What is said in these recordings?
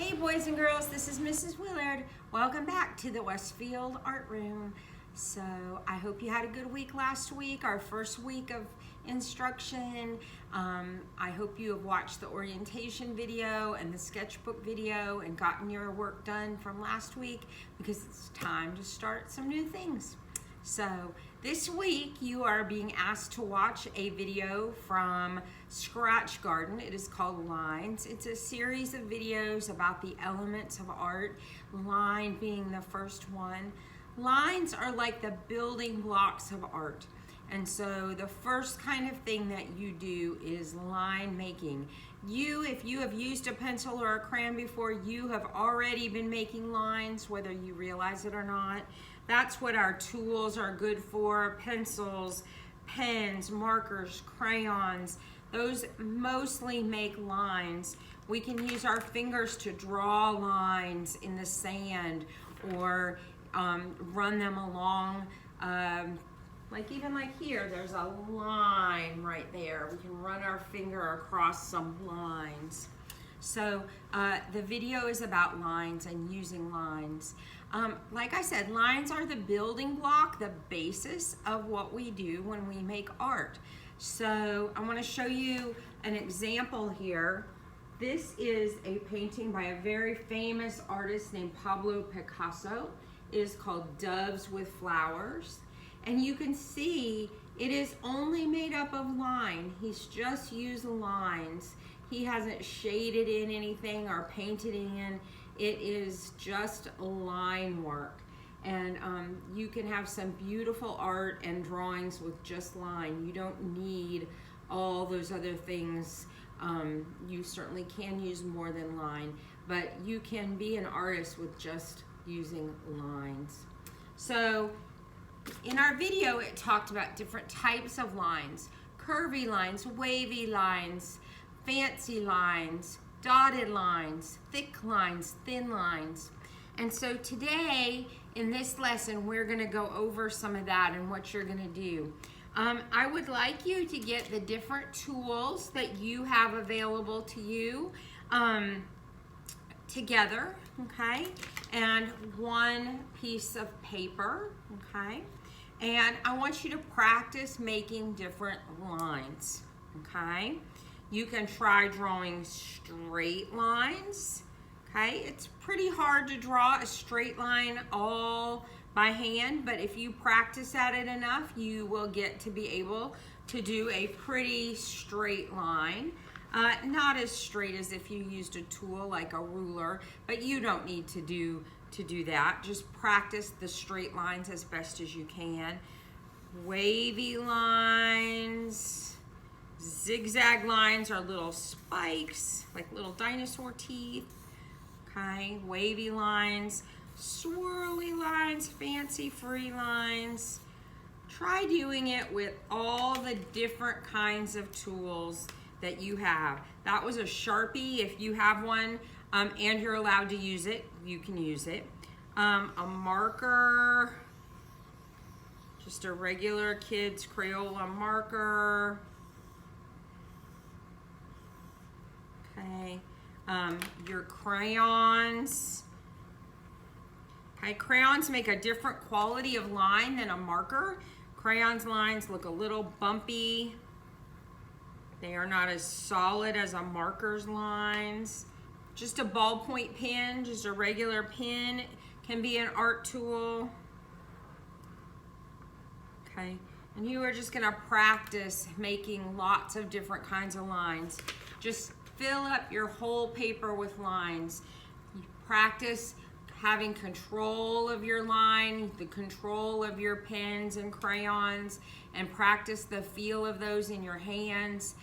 Hey boys and girls, this is Mrs. Willard. Welcome back to the Westfield Art Room. So I hope you had a good week last week, our first week of instruction. I hope you have watched the orientation video and the sketchbook video and gotten your work done from last week because it's time to start some new things. So this week you are being asked to watch a video from Scratch Garden. It is called Lines. It's a series of videos about the elements of art, line being the first one. Lines are like the building blocks of art. And so the first kind of thing that you do is line making. If you have used a pencil or a crayon before, you have already been making lines, whether you realize it or not. That's what our tools are good for: pencils, pens, markers, crayons. Those mostly make lines. We can use our fingers to draw lines in the sand or run them along. Even like here, there's a line right there. We can run our finger across some lines. So the video is about lines and using lines. Like I said, lines are the building block, the basis of what we do when we make art. So I want to show you an example here. This is a painting by a very famous artist named Pablo Picasso. It is called Doves with Flowers. And you can see it is only made up of line. He's just used lines. He hasn't shaded in anything or painted in. It is just line work. And you can have some beautiful art and drawings with just line. You don't need all those other things. You certainly can use more than line, but you can be an artist with just using lines. So in our video, it talked about different types of lines: curvy lines, wavy lines, fancy lines, dotted lines, thick lines, thin lines. And so today in this lesson, we're going to go over some of that and what you're going to do. I would like you to get the different tools that you have available to you together, okay, and one piece of paper, okay, and I want you to practice making different lines, okay. You can try drawing straight lines, okay. It's pretty hard to draw a straight line all by hand, but if you practice at it enough, you will get to be able to do a pretty straight line. Not as straight as if you used a tool like a ruler, but you don't need to do that. Just practice the straight lines as best as you can. Wavy lines, zigzag lines are little spikes, like little dinosaur teeth. Okay, wavy lines, swirly lines, fancy free lines. Try doing it with all the different kinds of tools that you have. That was a Sharpie. If you have one and you're allowed to use it, you can use it. A marker, just a regular kid's Crayola marker. Okay, your crayons. Okay, crayons make a different quality of line than a marker. Crayons lines look a little bumpy. They are not as solid as a marker's lines. Just a ballpoint pen, just a regular pen, can be an art tool. Okay, and you are just gonna practice making lots of different kinds of lines. Just fill up your whole paper with lines. You practice having control of your line, the control of your pens and crayons, and practice the feel of those in your hands.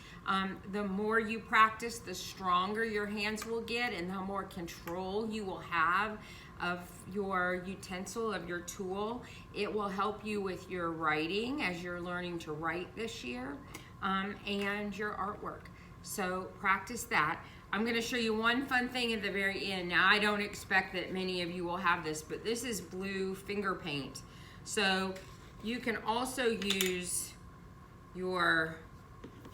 The more you practice, the stronger your hands will get and the more control you will have of your utensil, of your tool. It will help you with your writing as you're learning to write this year, and your artwork. So practice that. I'm going to show you one fun thing at the very end. Now, I don't expect that many of you will have this, but this is blue finger paint. So you can also use your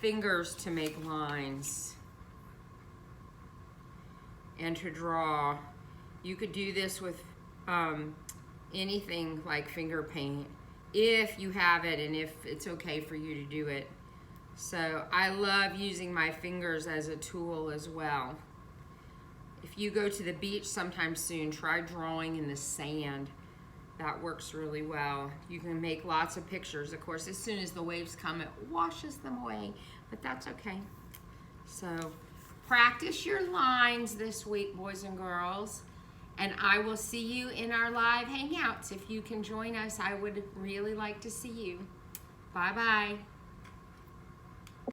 fingers to make lines. and to draw. You could do this with anything like finger paint if you have it and if it's okay for you to do it. So I love using my fingers as a tool as well. If you go to the beach sometime soon, try drawing in the sand. That works really well. You can make lots of pictures. Of course, as soon as the waves come, it washes them away, but that's okay. So practice your lines this week, boys and girls, and I will see you in our live hangouts. If you can join us, I would really like to see you. Bye-bye.